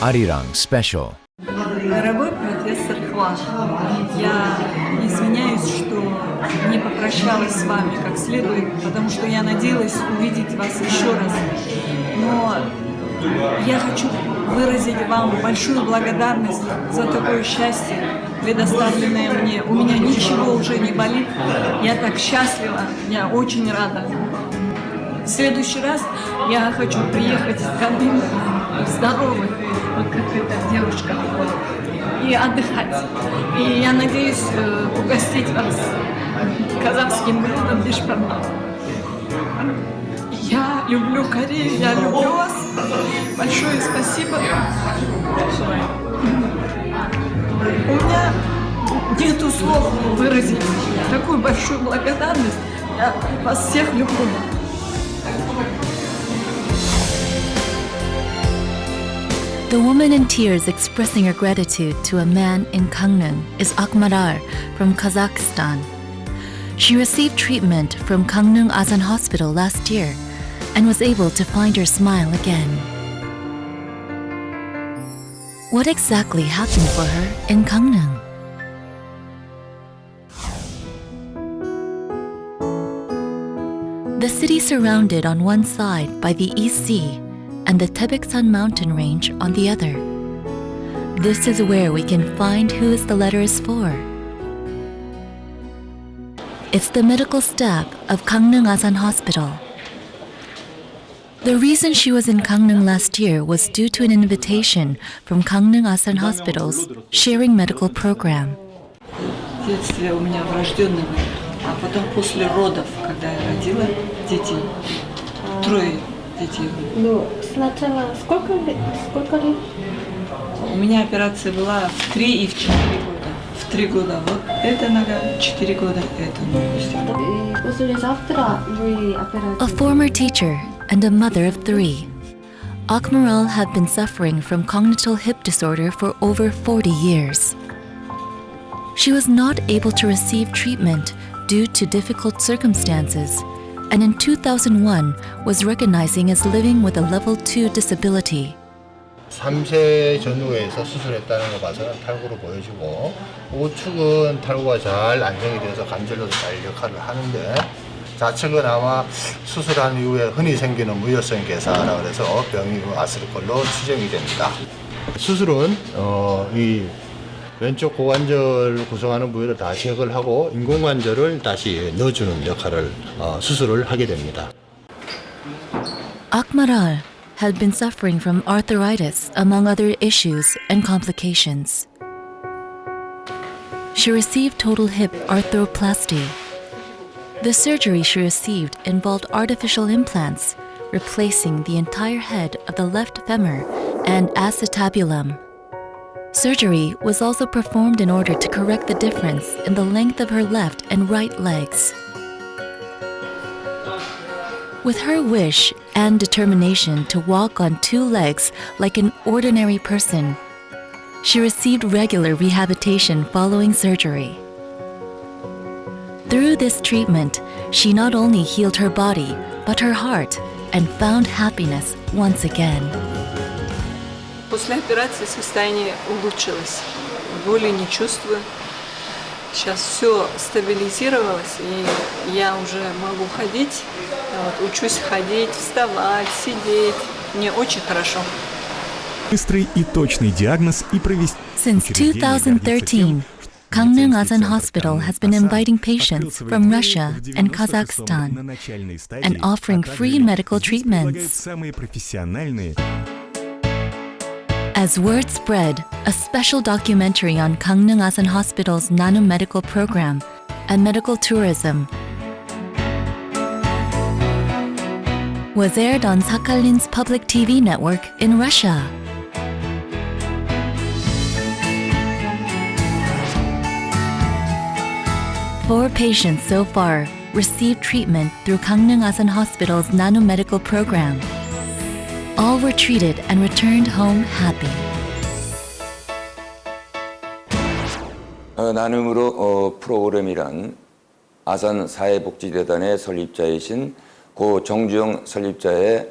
Arirang Special. Дорогой профессор Хваш, я извиняюсь, что не попрощалась с вами как следует, потому что я надеялась увидеть вас еще раз. Но я хочу выразить вам большую благодарность за такое счастье, предоставленное мне. У меня ничего уже не болит. Я так счастлива, я очень рада. В следующий раз я хочу приехать в Гангнеung здоровой, вот как эта девушка, и отдыхать. И я надеюсь угостить вас казахским блюдом бешбармак. Я люблю Корею, я люблю вас. Большое спасибо. У меня нету слов выразить такую большую благодарность. Я вас всех люблю. The woman in tears expressing her gratitude to a man in Gangneung is Akmarar from Kazakhstan. She received treatment from Gangneung Asan Hospital last year and was able to find her smile again. What exactly happened for her in Gangneung? The city surrounded on one side by the East Sea and the Taebeksan mountain range on the other. This is where we can find who the letter is for. It's the medical staff of Gangneung Asan Hospital. The reason she was in Gangneung last year was due to an invitation from Gangneung Asan Hospital's sharing medical program. Детстве у меня врожденное, а потом после родов, когда я родила детей, трое детей. Ну, сначала сколько лет? У меня операция была в 3 и в 4 года. В 3 года вот эта нога, 4 года это нога. И послезавтра вы операция. A former teacher and a mother of 3, Akmaral had been suffering from congenital hip disorder for over 40 years. She was not able to receive treatment due to difficult circumstances, and in 2001 was recognizing as living with a level 2 disability. 3세 전후에서 수술했다는 거 봐서는 탈구로 보여지고 우측은 탈구가 잘 안정이 돼서 관절로도 잘 역할을 하는데 좌측은 아마 수술한 이후에 흔히 생기는 무혈성 괴사라 그래서 병이 왔을 걸로 추정이 됩니다. 수술은 이 왼쪽 고관절을 구성하는 부위를 다 제거를 하고 인공관절을 다시 넣어주는 역할을 수술을 하게 됩니다. Akmaral had been suffering from arthritis among other issues and complications. She received total hip arthroplasty. The surgery she received involved artificial implants, replacing the entire head of the left femur and acetabulum. Surgery was also performed in order to correct the difference in the length of her left and right legs. With her wish and determination to walk on 2 legs like an ordinary person, she received regular rehabilitation following surgery. Through this treatment, she not only healed her body, but her heart and found happiness once again. После операции состояние улучшилось, боли не чувствую. Сейчас все стабилизировалось, и я уже могу ходить, вот, учусь ходить, вставать, сидеть. Мне очень хорошо. Быстрый и точный диагноз и провести. Since 2013, Gangneung Asan Hospital has been inviting patients from Russia and Kazakhstan and offering free medical treatments. As word spread, a special documentary on Gangneung Asan Hospital's nanomedical program and medical tourism was aired on Sakhalin's public TV network in Russia. Four patients so far received treatment through Gangneung Asan Hospital's nanomedical program. All were treated and returned home happy. 나눔으로 프로그램이란 아산 사회복지재단의 설립자이신 고 정주영 설립자의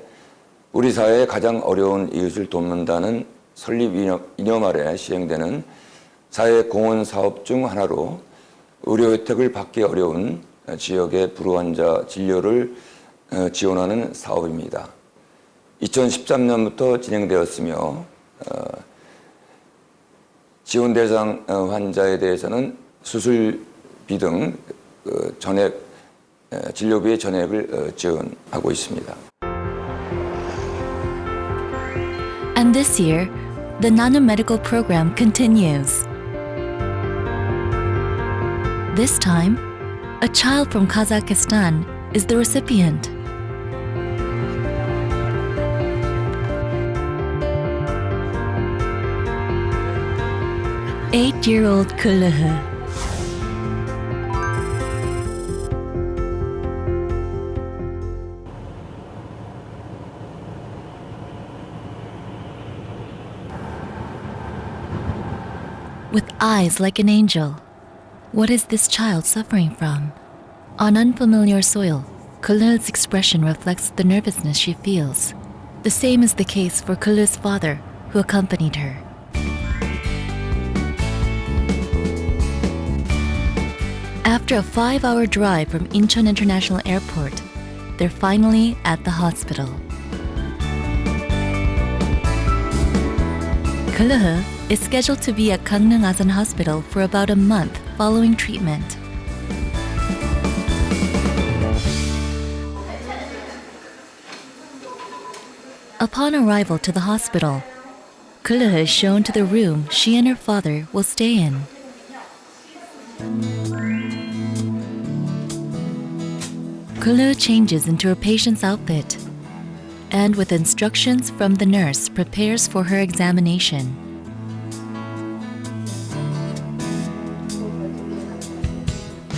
우리 사회의 가장 어려운 이웃을 돕는다는 설립 이념 아래 시행되는 사회공헌 사업 중 하나로 의료 혜택을 받기 어려운 지역의 불우환자 진료를 지원하는 사업입니다. 2013년부터 진행되었으며 지원 대상 환자에 대해서는 수술비 등 전액 진료비의 전액을 지원하고 있습니다. And this year, the nanomedical program continues. This time, a child from Kazakhstan is the recipient. Eight-year-old Kuluhu. With eyes like an angel. What is this child suffering from? On unfamiliar soil, Kulu's expression reflects the nervousness she feels. The same is the case for Kulu's father, who accompanied her. After a 5-hour drive from Incheon International Airport, they're finally at the hospital. Kuluhu is scheduled to be at Gangneung Asan Hospital for about a month following treatment. Upon arrival to the hospital, Kuluhu is shown to the room she and her father will stay in. Kuluhu changes into her patient's outfit and, with instructions from the nurse, prepares for her examination.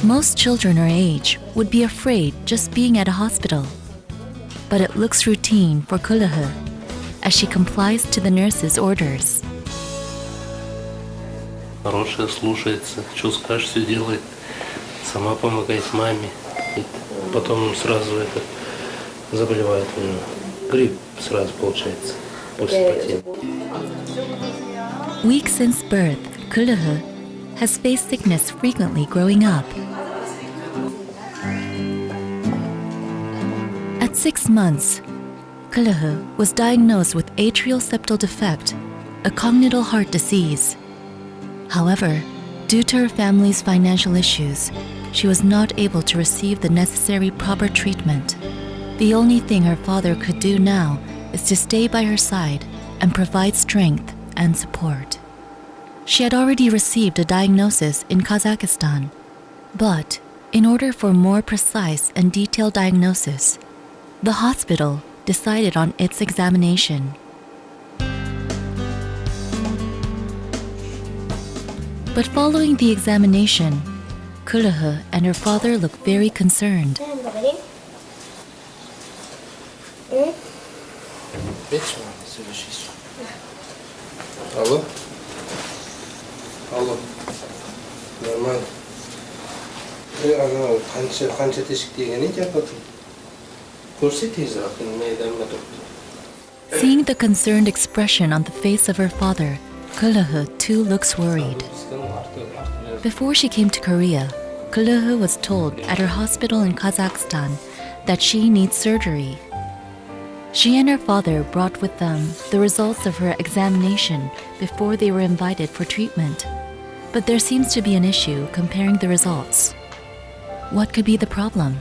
Most children her age would be afraid just being at a hospital, but it looks routine for Kuluhu as she complies to the nurse's orders. Хорошая, слушается, что скажешь, все делает, сама помогает маме. И потом сразу заболевает у нее. Грипп сразу получается после потери. Weeks since birth, Kuluhu has faced sickness frequently growing up. At 6 months, Kuluhu was diagnosed with atrial septal defect, a congenital heart disease. However, due to her family's financial issues, she was not able to receive the necessary proper treatment. The only thing her father could do now is to stay by her side and provide strength and support. She had already received a diagnosis in Kazakhstan, but in order for more precise and detailed diagnosis, the hospital decided on its examination. But following the examination, Kuluhu and her father look very concerned. Алло? Алло. Нормально. Ана қанша тесік деген екен потом. Көрсетіңіздер, мейданға тұрды. Seeing the concerned expression on the face of her father, Kuluhu too looks worried. Before she came to Korea, Kuluhu was told at her hospital in Kazakhstan that she needs surgery. She and her father brought with them the results of her examination before they were invited for treatment. But there seems to be an issue comparing the results. What could be the problem?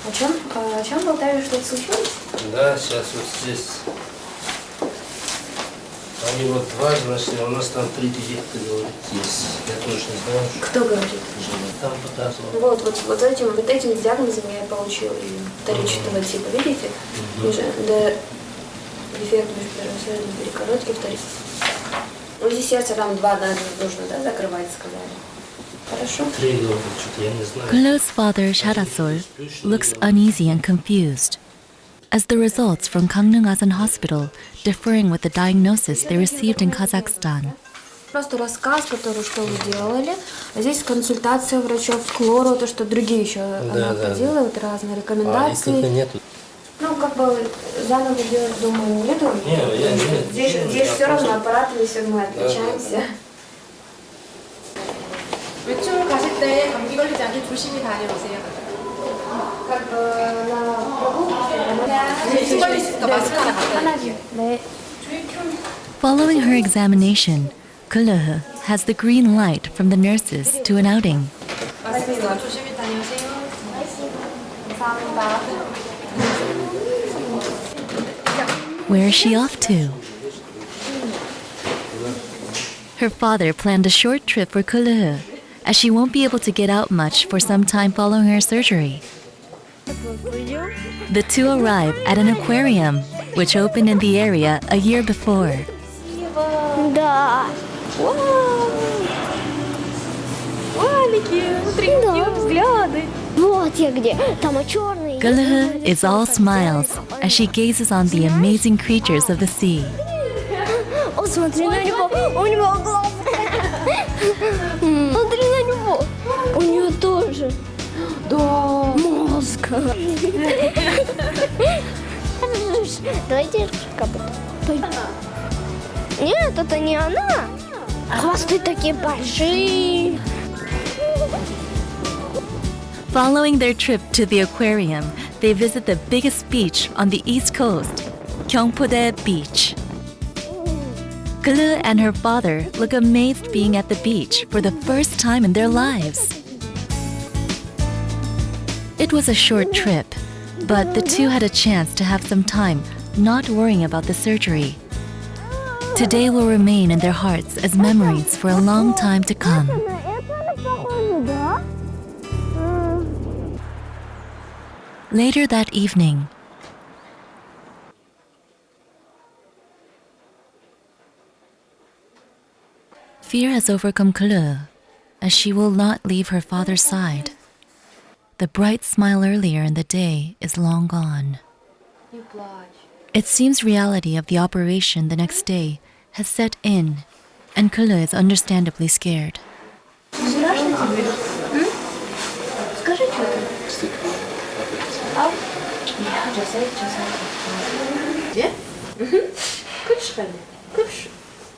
О чем болтали, что случилось? Да, сейчас вот здесь. Они вот два, значит, у нас там 3 дефекта есть. Я точно знаю. Кто говорит? Там показывал. Вот этим диагнозом я получила вторичного типа, видите? Дефект межперерывной перегородки вторичный. Ну, здесь сердце там 2 даже нужно, да, закрывать, сказали. Хорошо. 3 говорят, что-то я не знаю. Kulu's father, Sharasul, looks uneasy and confused, as the results from Gangneung Asan Hospital differing with the diagnosis they received in Kazakhstan. Просто рассказ, который что вы делали. А здесь консультация врачов к лору, то, что другие еще она ходила, вот разные рекомендации. Нету. Ну, Ну, как бы заново делать, думаю, нету. Здесь все равно аппаратами все мы отличаемся. 외출 가실 때 감기 걸리지 않게 조심히 다녀오세요. Как бы на прогулке. 침 걸리시니까 마스크 하나 갖다 드릴게요. 네. Following her examination, Kuluh has the green light from the nurses to an outing. 마스크 조심히 다녀오세요. 감사합니다. Where is she off to? Her father planned a short trip for Kuluh, as she won't be able to get out much for some time following her surgery. The two arrive at an aquarium, which opened in the area a year before. Да. Вау! Маленькие, смотри, какие взгляды. Вот я где. Там черный. Kuluh is all smiles as she gazes on the amazing creatures of the sea. О, смотри на него. У него глаз. Смотри на него. У нее тоже. Да. Мозг. Давайте капот. Нет, это не она. Хвосты такие большие. Following their trip to the aquarium, they visit the biggest beach on the east coast, Gyeongpode Beach. Kuluh and her father look amazed being at the beach for the first time in their lives. It was a short trip, but the two had a chance to have some time not worrying about the surgery. Today will remain in their hearts as memories for a long time to come. Later that evening, fear has overcome Kuluh as she will not leave her father's side. The bright smile earlier in the day is long gone. It seems reality of the operation the next day has set in, and Kuluh is understandably scared.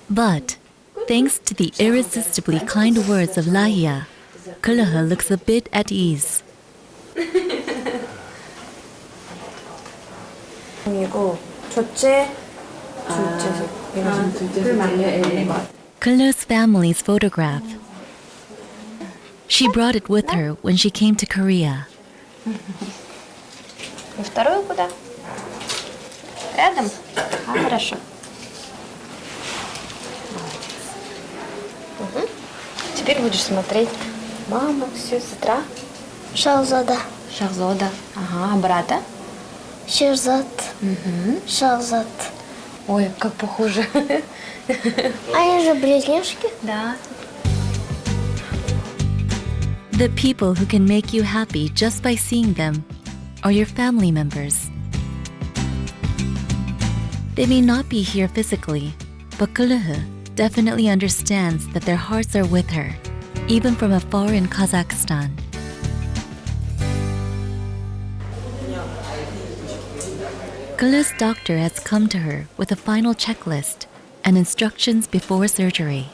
But, thanks to the irresistibly kind words of Lahia, Kuluh looks a bit at ease. 이거 첫째, Kuluh's family's photograph. She brought it with her when she came to Korea. И второй куда? Рядом? Хорошо. Теперь будешь смотреть маму, сестра. Шахзода. Шахзода. Ага, а брата? Шерзат. Шахзат. Ой, как похоже. Они же близнешки. Да. The people who can make you happy just by seeing them are your family members. They may not be here physically, but Kuluh definitely understands that their hearts are with her, even from afar in Kazakhstan. Kuluh's doctor has come to her with a final checklist and instructions before surgery.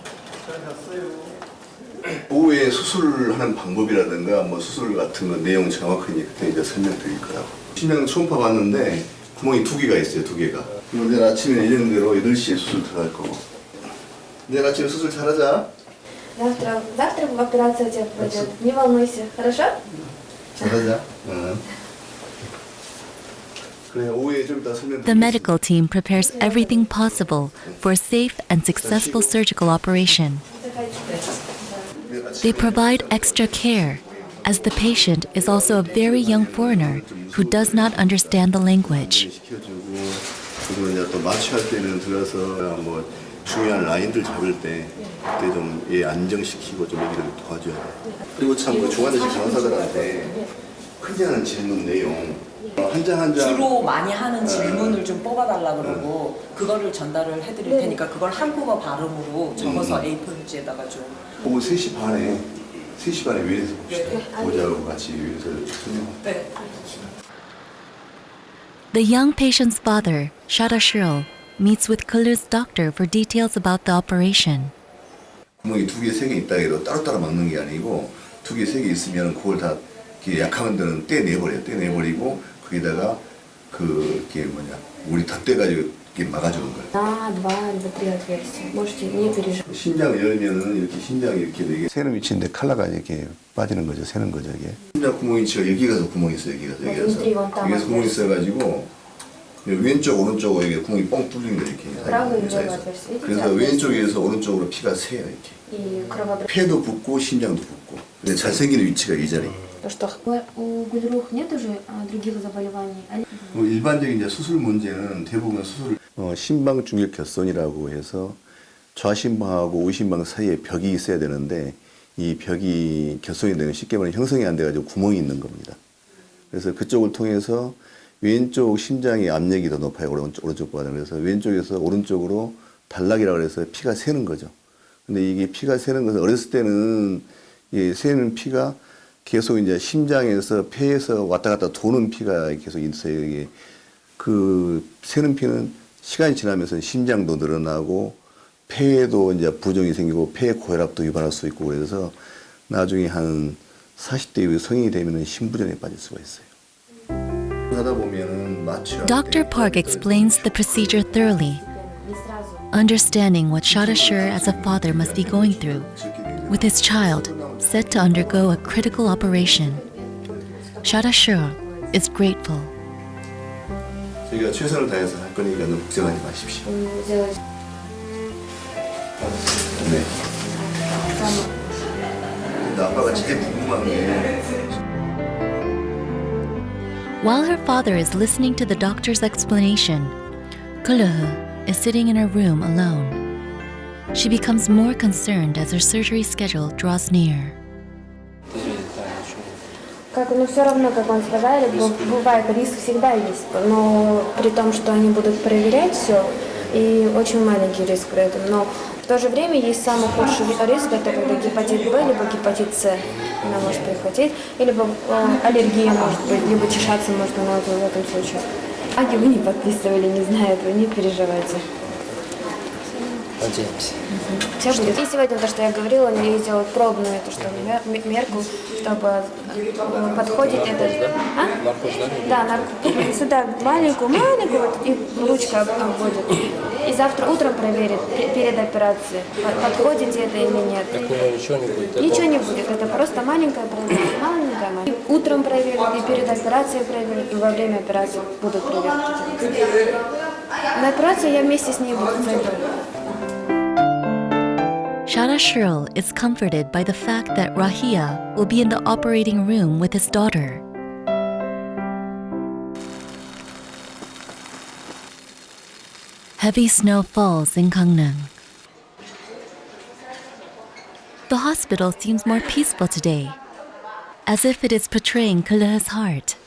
오후에 수술하는 방법이라든가 뭐 수술 같은 거 내용 정확하게 그때 이제 설명드릴 거라고. 심장 초음파 봤는데 구멍이 2개가 있어요, 2개가. 그리고 내일 아침에 예정대로 8시에 수술 들어갈 거고. 내일 아침에 수술 잘하자. Завтра операция у тебя пройдет. Не волнуйся, хорошо? 잘하자. 응. 그래, 오후에 좀 이따 설명. The medical team prepares everything possible for a safe and successful surgical operation. They provide extra care, as the patient is also a very young foreigner who does not understand the language. 그리고 이제 또 마취할 때는 들어서 뭐 중요한 라인들 잡을 때 그때 좀 얘 안정시키고 좀 얘기를 도와줘야 돼. 그리고 참 그 중환자실 간호사들한테 흔히 하는 질문 내용 한 장 한 장 주로 많이 하는 질문을 좀 뽑아달라 그러고 그거를 전달을 해드릴 테니까 그걸 한국어 발음으로 적어서 A4용지에다가 좀. 오후 3시 반에 위에서 봅시다. 보자고 같이 위에서 설명. 네. The young patient's father, Shara, meets with Kulu's doctor for details about the operation. 구멍이 2개, 3개 있다 해도 따로따로 막는 게 아니고 2개, 3개 있으면 그걸 다 약한 데는 떼내버려요. 떼내버리고 거기다가 그게 뭐냐 우리 덧대가지고 이렇게 막아주는 거예요. Два, три отверстия. Можете не переживать. 심장을 열면은 이렇게 심장이 이렇게 되게 새는 위치인데 칼라가 이렇게 빠지는 거죠. 새는 거죠 이게. 심장 구멍 위치가 여기 가서 구멍이 있어요. 여기 가서 여기서 구멍이 있어가지고 왼쪽 오른쪽 여기 구멍이 뻥 뚫린 거 이렇게. 그래서 왼쪽에서 오른쪽으로 피가 새요 이렇게. 폐도 붓고 심장도 붓고. 근데 잘 생기는 위치가 이 자리. У Гульрух нет уже других заболеваний? 일반적인 이제 수술 문제는 대부분 수술 심방 중격 결손이라고 해서 좌심방하고 우심방 사이에 벽이 있어야 되는데 이 벽이 결손이 되는 쉽게 말하면 형성이 안 돼가지고 구멍이 있는 겁니다. 그래서 그쪽을 통해서 왼쪽 심장의 압력이 더 높아요. 오른쪽보다. 그래서 왼쪽에서 오른쪽으로 단락이라고 해서 피가 새는 거죠. 근데 이게 피가 새는 것은 어렸을 때는 이 새는 피가 계속 이제 심장에서 폐에서 왔다 갔다 도는 피가 계속 있어요. 이게 그 새는 피는 시간이 지나면서 심장도 늘어나고 폐에도 이제 부종이 생기고 폐 고혈압도 유발할 수 있고 그래서 나중에 한 40대 이후에 성인이 되면은 심부전에 빠질 수가 있어요. 하다 보면은 Dr. Park explains the procedure thoroughly, understanding what Shara as a father must be going through with his child set to undergo a critical operation. Shara is grateful. 저희가 최선을 다해서 할 거니까 너무 걱정하지 마십시오. 네. 근데 아빠가 제일 궁금한 게 While her father is listening to the doctor's explanation, Kulu is sitting in her room alone. She becomes more concerned as her surgery schedule draws near. Все равно, как вам сказали, бывает риск всегда есть, но при том, что они будут проверять все, и очень маленький риск при этом, но в то же время есть самый худший риск, это когда гепатит Б, либо гепатит С, она может прихватить, либо аллергия может быть, либо чешаться может она в этом случае. Вы не подписывали, не знаю этого, не переживайте. Надеемся. Все будет. И сегодня то, что я говорила, я сделала пробную эту что мерку, чтобы подходит это. Да, сюда маленькую, вот, и ручка обводит. И завтра утром проверит перед операцией, подходит это или нет. Ничего не будет. Ничего не будет. Это просто маленькая проверка, маленькая. И утром проверит, и перед операцией проверит, и во время операции будут проверки. На операцию я вместе с ней буду зайду. Shara is comforted by the fact that Rahia will be in the operating room with his daughter. Heavy snow falls in Gangneung. The hospital seems more peaceful today, as if it is portraying Kulu's heart.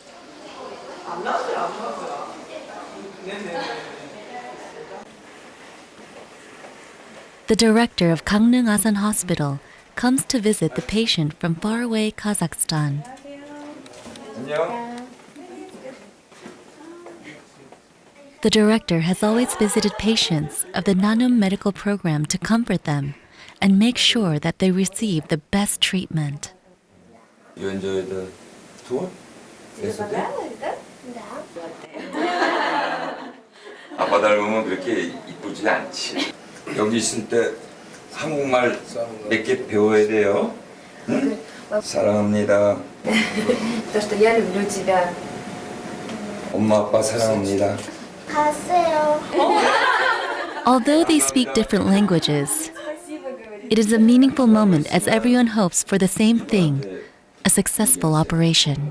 The director of Gangneung Asan Hospital comes to visit the patient from faraway Kazakhstan. The director has always visited patients of the Nanum medical program to comfort them and make sure that they receive the best treatment. 아빠 닮으면 그렇게 이쁘지 않지. 여기 있을 때 한국말 몇 개 배워야 돼요. 응? 사랑합니다. То, что я люблю тебя. 엄마 아빠 사랑합니다. 가세요. Although they speak different languages, it is a meaningful moment as everyone hopes for the same thing, a successful operation.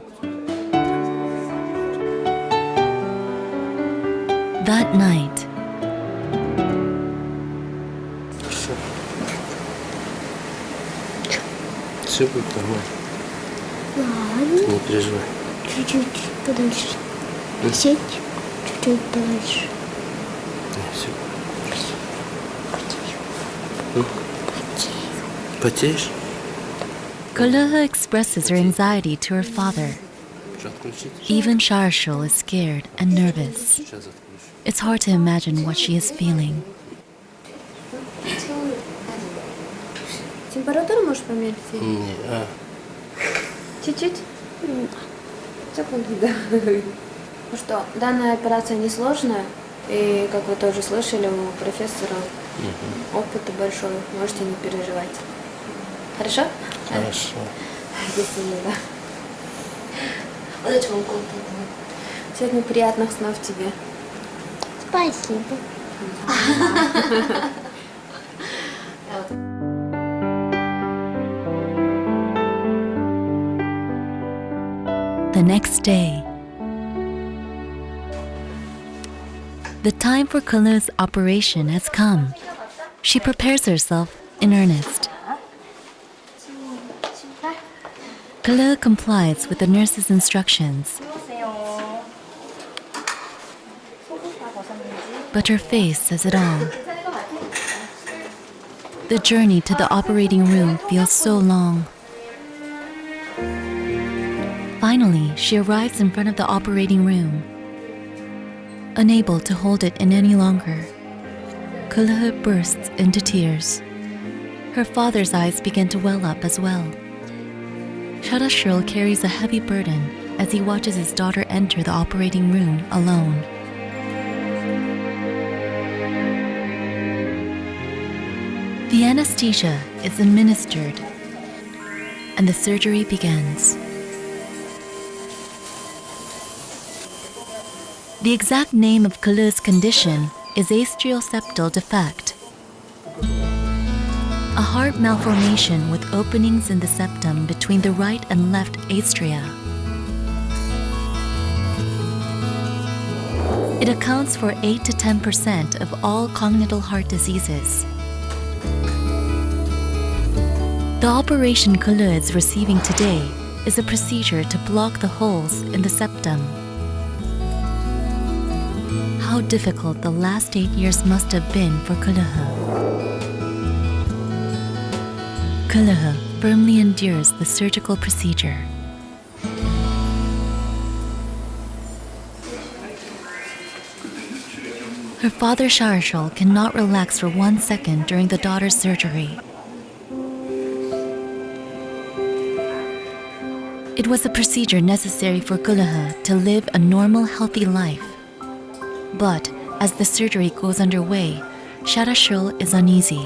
That night, Все будет нормально. Не переживай. Чуть-чуть подальше. Сядь чуть-чуть подальше. Все. Потеешь? Kuluha expresses her anxiety to her father. Even Charshul is scared and nervous. It's hard to imagine what she is feeling. Температуру можешь померить? Не, Чуть-чуть? Секунду, да. Ну что, данная операция несложная, и, как вы тоже слышали, у профессора опыт большой, можете не переживать. Хорошо? Хорошо. Если не, да. Сегодня приятных снов тебе. Спасибо. The next day, the time for Kulu's operation has come. She prepares herself in earnest. Kulu complies with the nurse's instructions, but her face says it all. The journey to the operating room feels so long. Finally, she arrives in front of the operating room. Unable to hold it in any longer, Kulu bursts into tears. Her father's eyes begin to well up as well. Charshul carries a heavy burden as he watches his daughter enter the operating room alone. The anesthesia is administered, and the surgery begins. The exact name of Kulu's condition is atrial-septal defect, a heart malformation with openings in the septum between the right and left atria. It accounts for 8 to 10% of all congenital heart diseases. The operation Kulu is receiving today is a procedure to block the holes in the septum. How difficult the last 8 years must have been for Kulu. Kulu firmly endures the surgical procedure. Her father Charshul cannot relax for 1 second during the daughter's surgery. It was a procedure necessary for Kulu to live a normal, healthy life. But as the surgery goes underway, Charshul is uneasy.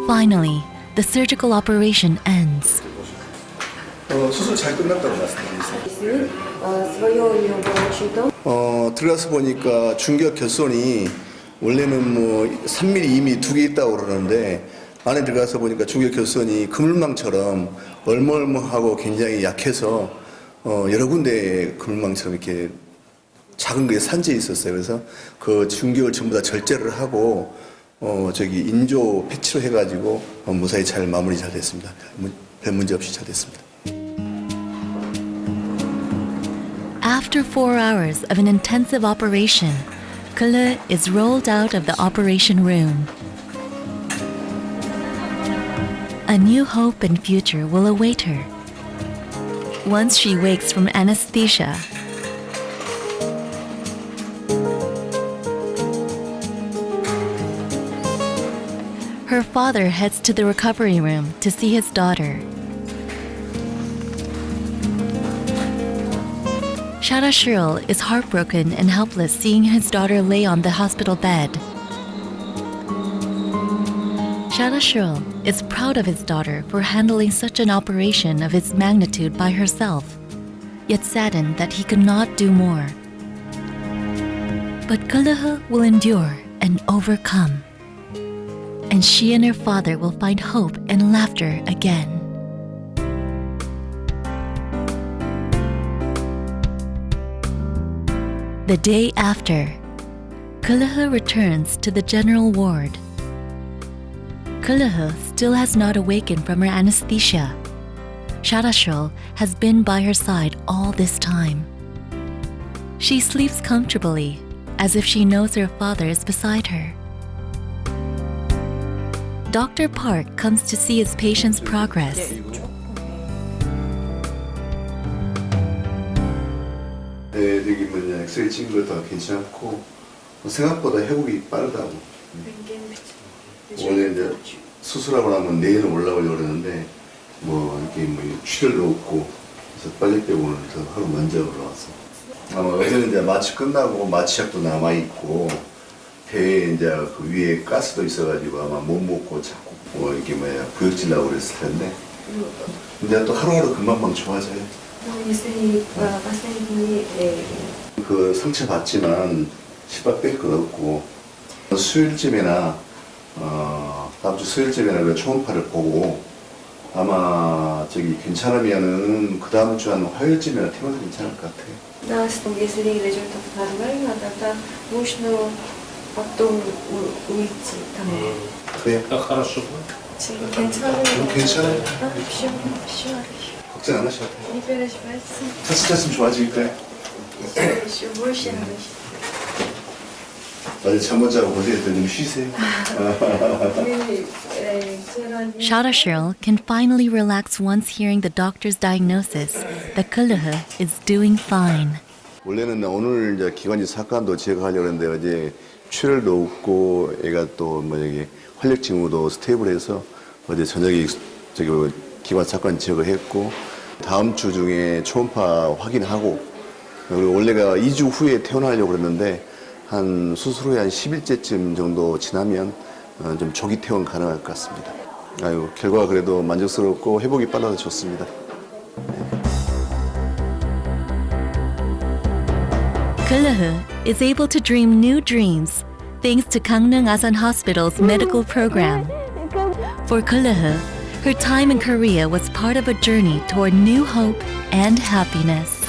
Finally, the surgical operation ends. 수술 잘 끝났다고 말씀드리세요. 들어가서 보니까 중격 결손이 원래는 뭐 3mm, 2mm 2개 있다고 그러는데 안에 들어가서 보니까 중격 결손이 그물망처럼 얼얼하고 굉장히 약해서 여러 군데 그물망처럼 이렇게 작은 게 산재해 있었어요. 그래서 그 중격을 전부 다 절제를 하고 인조 패치로 해가지고 무사히 잘 마무리 잘 됐습니다. 별 문제 없이 잘 됐습니다. After 4 hours of an intensive operation, Kulu is rolled out of the operation room. A new hope and future will await her once she wakes from anesthesia. Her father heads to the recovery room to see his daughter. Charshul is heartbroken and helpless seeing his daughter lay on the hospital bed. Charshul is proud of his daughter for handling such an operation of its magnitude by herself, yet saddened that he could not do more. But Kulu will endure and overcome, and she and her father will find hope and laughter again. The day after, Kulu returns to the general ward. Kulu still has not awakened from her anesthesia. Charshul has been by her side all this time. She sleeps comfortably, as if she knows her father is beside her. Dr. Park comes to see his patient's progress. 여기 뭐냐 엑스레이 찍은 것도 괜찮고 생각보다 회복이 빠르다고. 원래 이제 수술하고 나면 내일은 올라오려고 그러는데 뭐 이렇게 뭐 출혈도 없고 그래서 빨리 빼고 오늘 하루 먼저 올라왔어. 아마 어제는 이제 마취 끝나고 마취약도 남아 있고 배에 이제 그 위에 가스도 있어가지고 아마 못 먹고 자꾸 뭐 이렇게 뭐야 구역질 나고 그랬을 텐데 근데 또 하루하루 금방금방 좋아져요. 그 상처 받지만 시밥 뺄 건 없고 수요일쯤이나 다음 주 수요일쯤이나 그 초음파를 보고 아마 저기 괜찮으면은 그 다음 주 한 화요일쯤이나 태어나도 괜찮을 것 같아요. Да, если результат нормально, тогда нужно потом уйти домой. 그래. хорошо. 괜찮아요. 괜찮아요. Все хорошо. 걱정 안 하셔도 돼요. Не переживайте. 차츰차츰 좋아질 거예요. Еще больше хорошо. 어제 잠 못 자고 고생했더니 좀 쉬세요. Shara Cheryl can finally relax once hearing the doctor's diagnosis that Kuluh is doing fine. 원래는 오늘 이제 기관지 사건도 제거하려고 했는데 어제 출혈도 없고 애가 또 뭐 여기 활력 징후도 스테이블해서 어제 저녁에 저기 기관 사건 제거했고 다음 주 중에 초음파 확인하고 그리고 원래가 2주 후에 퇴원하려고 그랬는데 한 수술 후에 한 10일째쯤 정도 지나면 좀 조기 퇴원 가능할 것 같습니다. 아유 결과가 그래도 만족스럽고 회복이 빨라서 좋습니다. Kuluh is able to dream new dreams thanks to Gangneung Asan Hospital's medical program. For Kuluh, her time in Korea was part of a journey toward new hope and happiness.